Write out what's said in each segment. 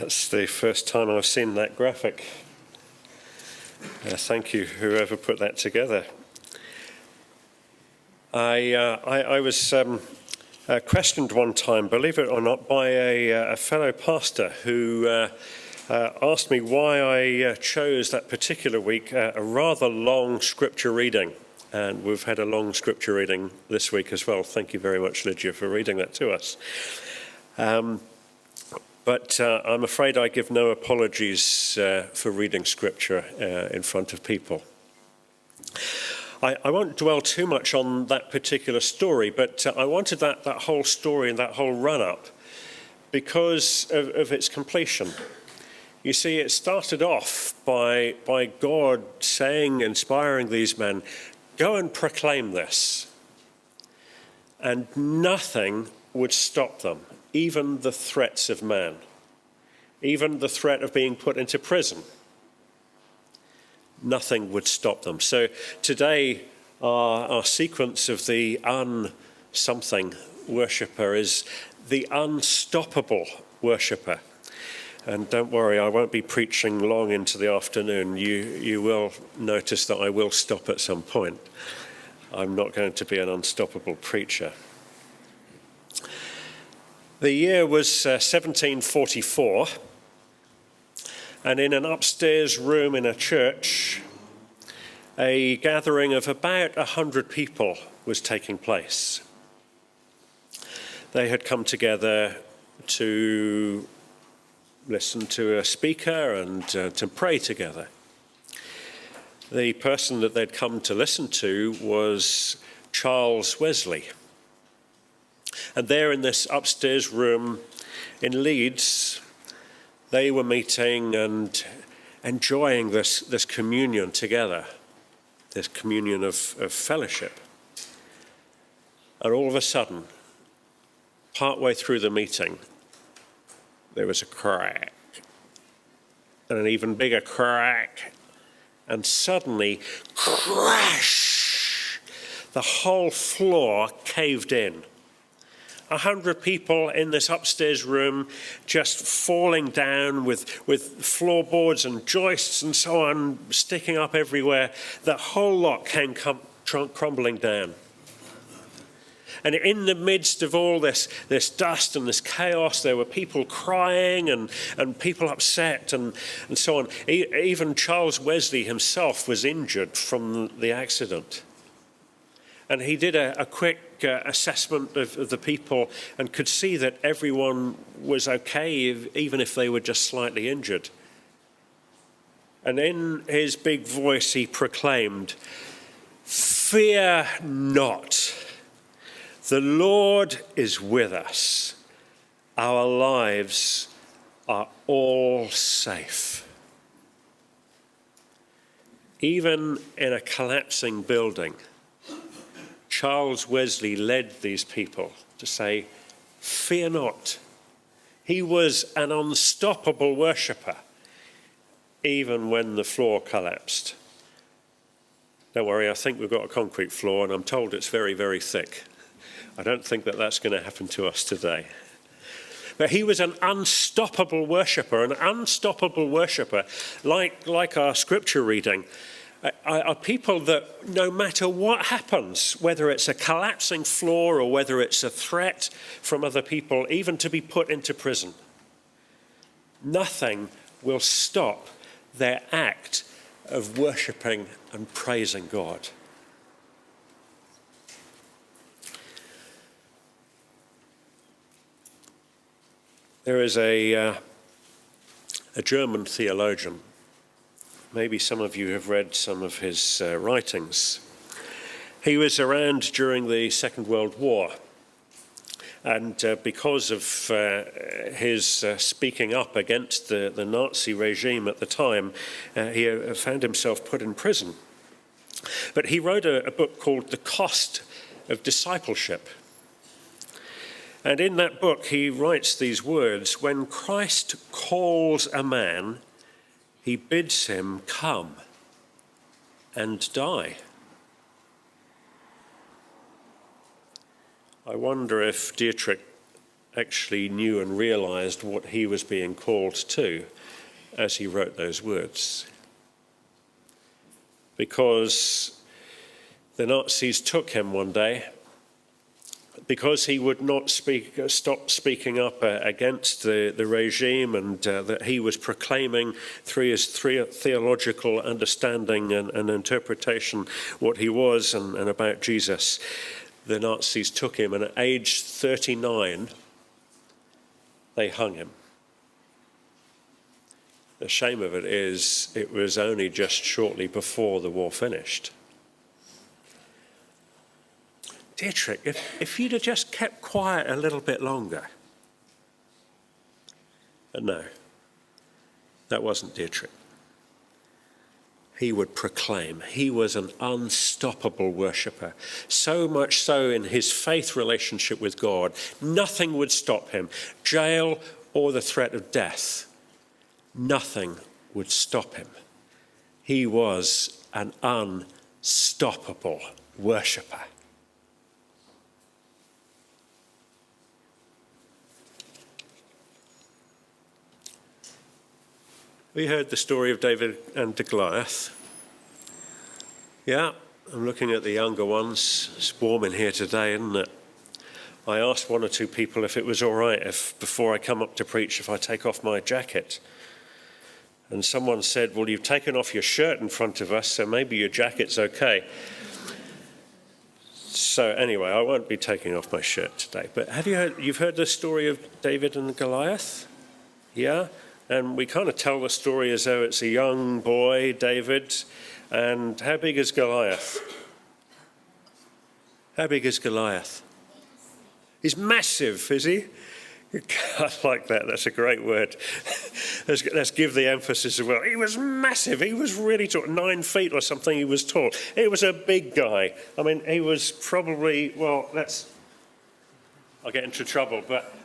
That's the first time I've seen that graphic. Thank you, whoever put that together. I was questioned one time, believe it or not, by a fellow pastor who asked me why I chose that particular week a rather long scripture reading. And we've had a long scripture reading this week as well. Thank you very much, Lydia, for reading that to us. But I'm afraid I give no apologies for reading scripture in front of people. I won't dwell too much on that particular story, but I wanted that whole story and that whole run-up because of its completion. You see, it started off by God saying, inspiring these men, go and proclaim this. And nothing would stop them, even the threats of man, even the threat of being put into prison. Nothing would stop them. So today, our sequence of the un-something worshipper is the unstoppable worshipper. And don't worry, I won't be preaching long into the afternoon. You will notice that I will stop at some point. I'm not going to be an unstoppable preacher. The year was 1744, and in an upstairs room in a church, a gathering of about 100 people was taking place. They had come together to listen to a speaker and to pray together. The person that they'd come to listen to was Charles Wesley. And there in this upstairs room in Leeds, they were meeting and enjoying this communion together, this communion of fellowship. And all of a sudden, partway through the meeting, there was a crack, and an even bigger crack, and suddenly, crash! The whole floor caved in. 100 people in this upstairs room just falling down with floorboards and joists and so on sticking up everywhere. The whole lot came crumbling down. And in the midst of all this dust and this chaos, there were people crying and people upset and so on. Even Charles Wesley himself was injured from the accident. And he did a quick assessment of the people and could see that everyone was okay, even if they were just slightly injured. And in his big voice, he proclaimed, "Fear not. The Lord is with us. Our lives are all safe." Even in a collapsing building, Charles Wesley led these people to say, "Fear not." He was an unstoppable worshipper, even when the floor collapsed. Don't worry, I think we've got a concrete floor, and I'm told it's very, very thick. I don't think that that's going to happen to us today. But he was an unstoppable worshipper. An unstoppable worshipper, like our scripture reading, are people that no matter what happens, whether it's a collapsing floor or whether it's a threat from other people, even to be put into prison, nothing will stop their act of worshipping and praising God. There is a German theologian. Maybe some of you have read some of his writings. He was around during the Second World War. And because of his speaking up against the Nazi regime at the time, he found himself put in prison. But he wrote a book called The Cost of Discipleship. And in that book, he writes these words, "When Christ calls a man, he bids him come and die." I wonder if Dietrich actually knew and realized what he was being called to as he wrote those words. Because the Nazis took him one day, because he would not stop speaking up against the regime, and that he was proclaiming through his theological understanding and interpretation what he was and about Jesus. The Nazis took him, and at age 39, they hung him. The shame of it is, it was only just shortly before the war finished. Dietrich, if you'd have just kept quiet a little bit longer. But no, that wasn't Dietrich. He would proclaim. He was an unstoppable worshipper. So much so in his faith relationship with God, nothing would stop him. Jail or the threat of death, nothing would stop him. He was an unstoppable worshipper. We heard the story of David and Goliath. Yeah, I'm looking at the younger ones. It's warm in here today, isn't it? I asked one or two people if it was all right if, before I come up to preach, if I take off my jacket. And someone said, well, you've taken off your shirt in front of us, so maybe your jacket's okay. So anyway, I won't be taking off my shirt today. But you've heard the story of David and Goliath? Yeah? And we kind of tell the story as though it's a young boy, David. And how big is Goliath? How big is Goliath? He's massive, is he? I like that. That's a great word. Let's give the emphasis as well. He was massive. He was really tall. 9 feet or something he was tall. He was a big guy. I mean, he was probably, well, I'll get into trouble, but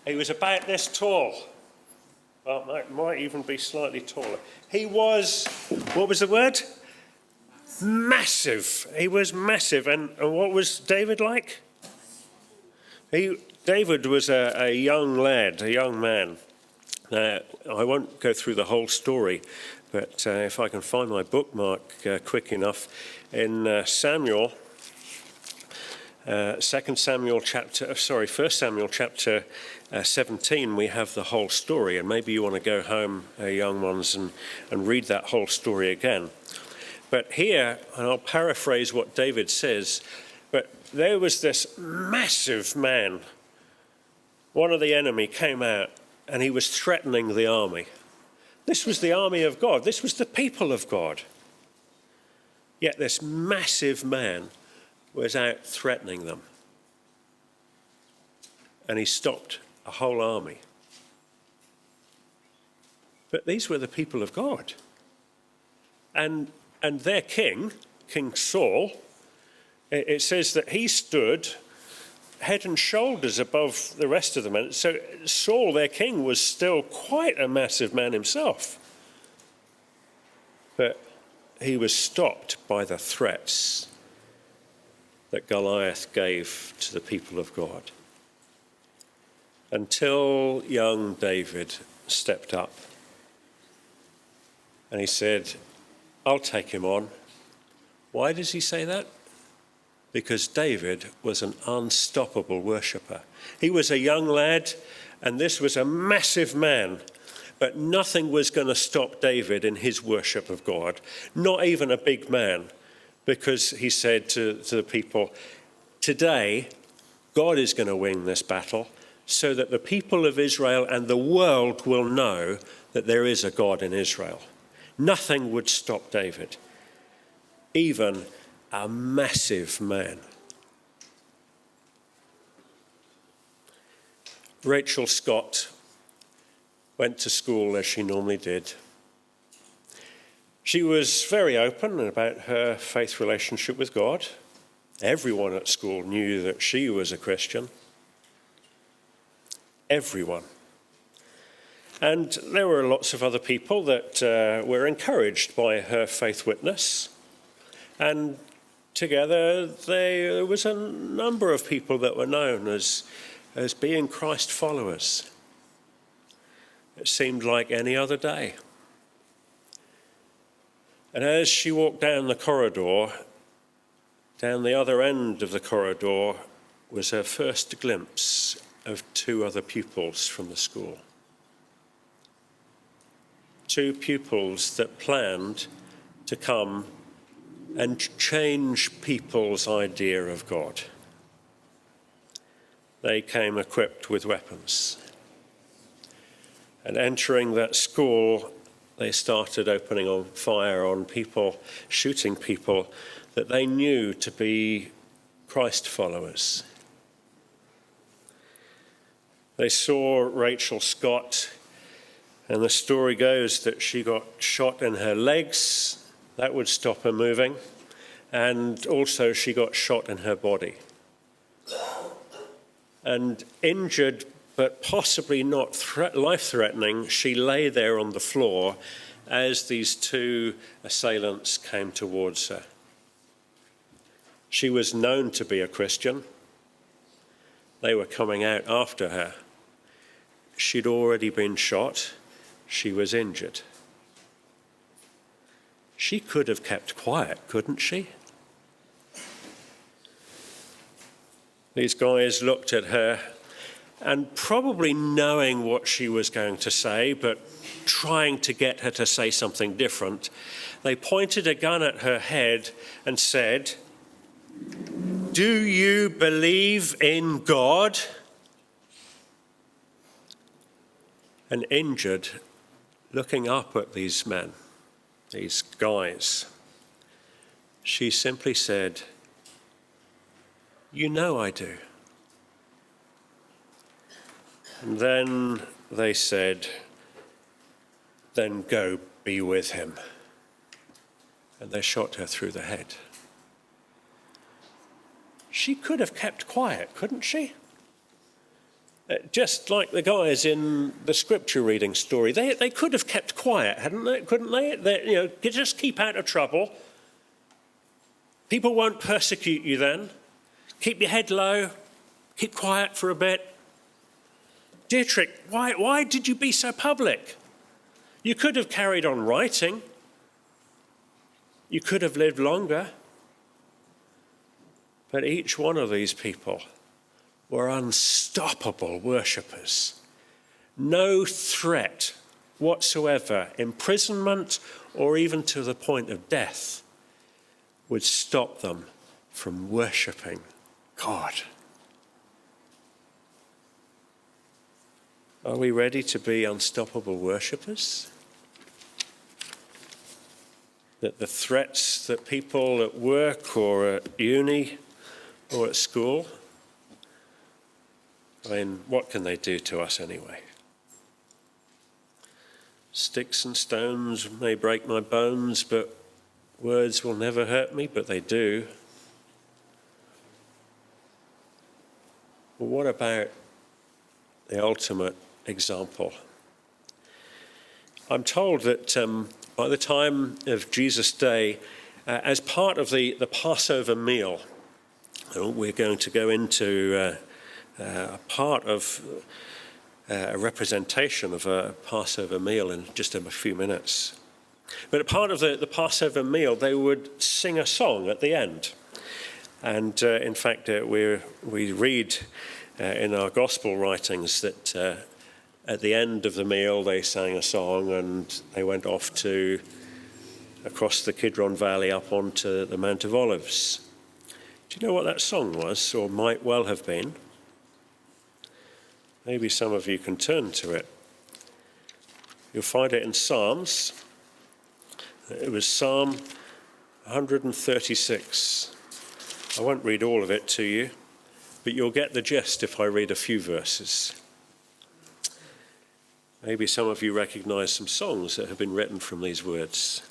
he was about this tall. Well, might even be slightly taller. He was, what was the word? Massive. He was massive. And what was David like? David was a young lad, a young man. I won't go through the whole story, but if I can find my bookmark quick enough, in 1 Samuel chapter 17, we have the whole story, and maybe you want to go home, young ones, and read that whole story again. But here, and I'll paraphrase what David says, but there was this massive man. One of the enemy came out, and he was threatening the army. This was the army of God. This was the people of God. Yet this massive man was out threatening them. And he stopped a whole army. But these were the people of God. And their king, King Saul, it says that he stood head and shoulders above the rest of the men. So Saul, their king, was still quite a massive man himself. But he was stopped by the threats that Goliath gave to the people of God. Until young David stepped up and he said, I'll take him on. Why does he say that? Because David was an unstoppable worshipper. He was a young lad, and this was a massive man, but nothing was going to stop David in his worship of God, not even a big man, because he said to the people, today, God is going to win this battle so that the people of Israel and the world will know that there is a God in Israel. Nothing would stop David, even a massive man. Rachel Scott went to school as she normally did. She was very open about her faith relationship with God. Everyone at school knew that she was a Christian. Everyone. And there were lots of other people that were encouraged by her faith witness. And together there was a number of people that were known as as being Christ followers. It seemed like any other day. And as she walked down the corridor, down the other end of the corridor was her first glimpse of two other pupils from the school. Two pupils that planned to come and change people's idea of God. They came equipped with weapons. And entering that school, they started opening on fire on people, shooting people that they knew to be Christ followers. They saw Rachel Scott, and the story goes that she got shot in her legs. That would stop her moving. And also she got shot in her body. And injured, but possibly not life-threatening, she lay there on the floor as these two assailants came towards her. She was known to be a Christian. They were coming out after her. She'd already been shot. She was injured. She could have kept quiet, couldn't she? These guys looked at her, and probably knowing what she was going to say, but trying to get her to say something different, they pointed a gun at her head and said, "Do you believe in God?" And injured, looking up at these men, these guys, she simply said, "You know I do." And then they said, "Then go be with him." And they shot her through the head. She could have kept quiet, couldn't she? Just like the guys in the scripture reading story, they could have kept quiet, hadn't they? Couldn't they? Just keep out of trouble. People won't persecute you then. Keep your head low. Keep quiet for a bit. Dietrich, why did you be so public? You could have carried on writing. You could have lived longer. But each one of these people were unstoppable worshippers. No threat whatsoever, imprisonment or even to the point of death, would stop them from worshipping God. Are we ready to be unstoppable worshippers? That the threats that people at work or at uni or at school, what can they do to us anyway? Sticks and stones may break my bones, but words will never hurt me, but they do. Well, what about the ultimate example? I'm told that by the time of Jesus' day, as part of the Passover meal, we're going to go into a part of a representation of a Passover meal in just a few minutes. But a part of the Passover meal, they would sing a song at the end. And in fact, we read in our gospel writings that at the end of the meal, they sang a song and they went off across the Kidron Valley up onto the Mount of Olives. Do you know what that song was, or might well have been? Maybe some of you can turn to it. You'll find it in Psalms. It was Psalm 136. I won't read all of it to you, but you'll get the gist if I read a few verses. Maybe some of you recognize some songs that have been written from these words.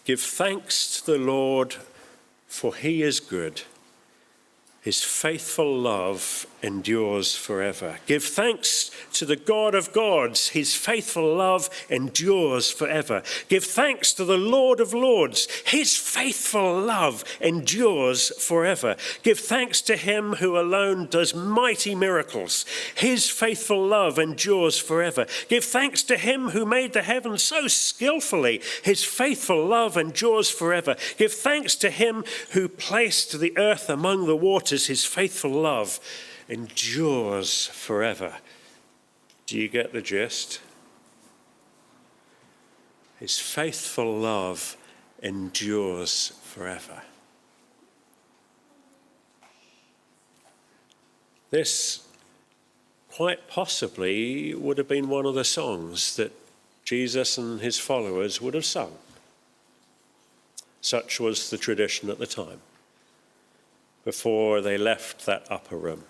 Give thanks to the Lord, for he is good. His faithful love endures forever. Give thanks to the God of gods. His faithful love endures forever. Give thanks to the Lord of lords. His faithful love endures forever. Give thanks to him who alone does mighty miracles. His faithful love endures forever. Give thanks to him who made the heavens so skillfully. His faithful love endures forever. Give thanks to him who placed the earth among the waters. His faithful love endures forever. Do you get the gist? His faithful love endures forever. This quite possibly would have been one of the songs that Jesus and his followers would have sung. Such was the tradition at the time, before they left that upper room.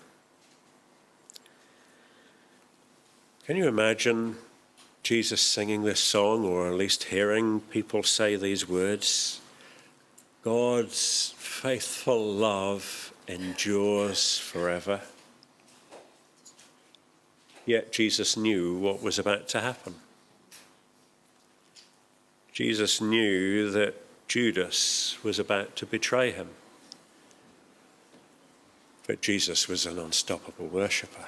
Can you imagine Jesus singing this song, or at least hearing people say these words? God's faithful love endures forever. Yet Jesus knew what was about to happen. Jesus knew that Judas was about to betray him. But Jesus was an unstoppable worshipper.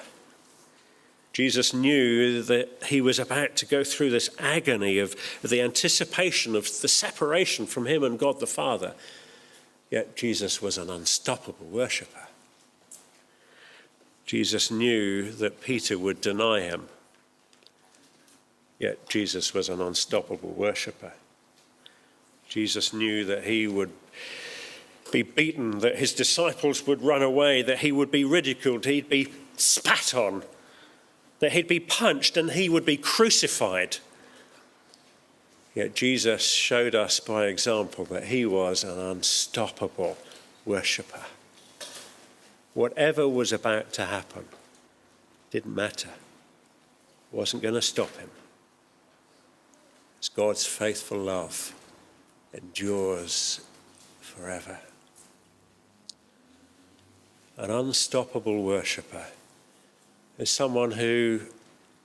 Jesus knew that he was about to go through this agony of the anticipation of the separation from him and God the Father. Yet Jesus was an unstoppable worshipper. Jesus knew that Peter would deny him. Yet Jesus was an unstoppable worshipper. Jesus knew that he would be beaten, that his disciples would run away, that he would be ridiculed, he'd be spat on, that he'd be punched and he would be crucified. Yet Jesus showed us by example that he was an unstoppable worshipper. Whatever was about to happen didn't matter. It wasn't going to stop him. It's God's faithful love endures forever. An unstoppable worshipper is someone who,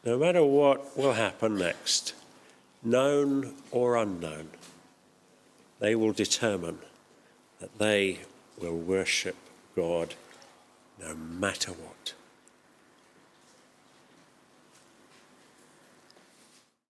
no matter what will happen next, known or unknown, they will determine that they will worship God no matter what.